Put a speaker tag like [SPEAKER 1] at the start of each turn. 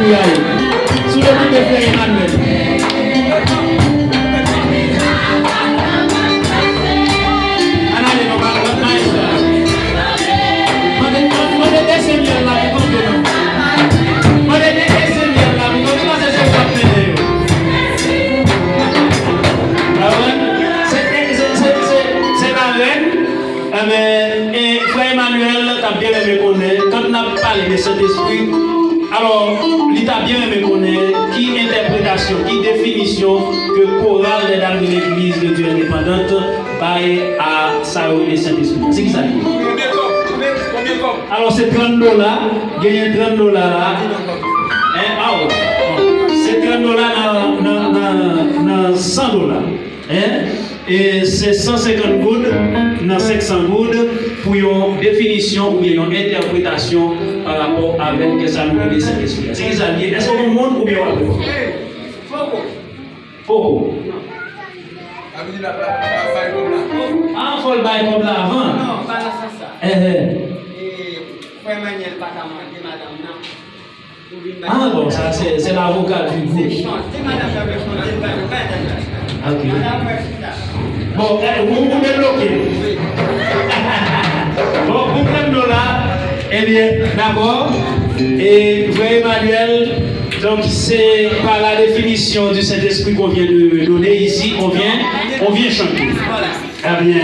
[SPEAKER 1] Saint-Esprit. Sous le nom de Frère Emmanuel. Et Frère Emmanuel, tu as bien aimé connaître, quand on a parlé de cet esprit, alors il t'a bien aimé connaître qui interprétation, qui définition que chorale des dames de l'église de Dieu indépendante baille à Saoul et Saint-Esprit. C'est qui ça dit? Alors c'est $30, gagner $30 là. Ah ouais. C'est $30 dans $100. Et c'est 150 gouttes dans 500 gouttes pour une définition ou une interprétation par rapport avec ça nous dit Saint-Esprit. C'est qui ça dit? Est-ce que vous monde ou bien Foko. Ah, il faut le bail comme là avant.
[SPEAKER 2] Non, pas là, ça. Et Frère Emmanuel, pas ta madame, non.
[SPEAKER 1] Ah bon, ça c'est l'avocat du groupe.
[SPEAKER 2] C'est madame la personne,
[SPEAKER 1] ok. Bon, vous pouvez bloquer. Bon, vous prenez là. Eh bien, d'abord, et Frère Emmanuel, donc c'est par la définition du Saint-Esprit qu'on vient de donner ici, on vient chanter.
[SPEAKER 2] Voilà.
[SPEAKER 1] Eh bien.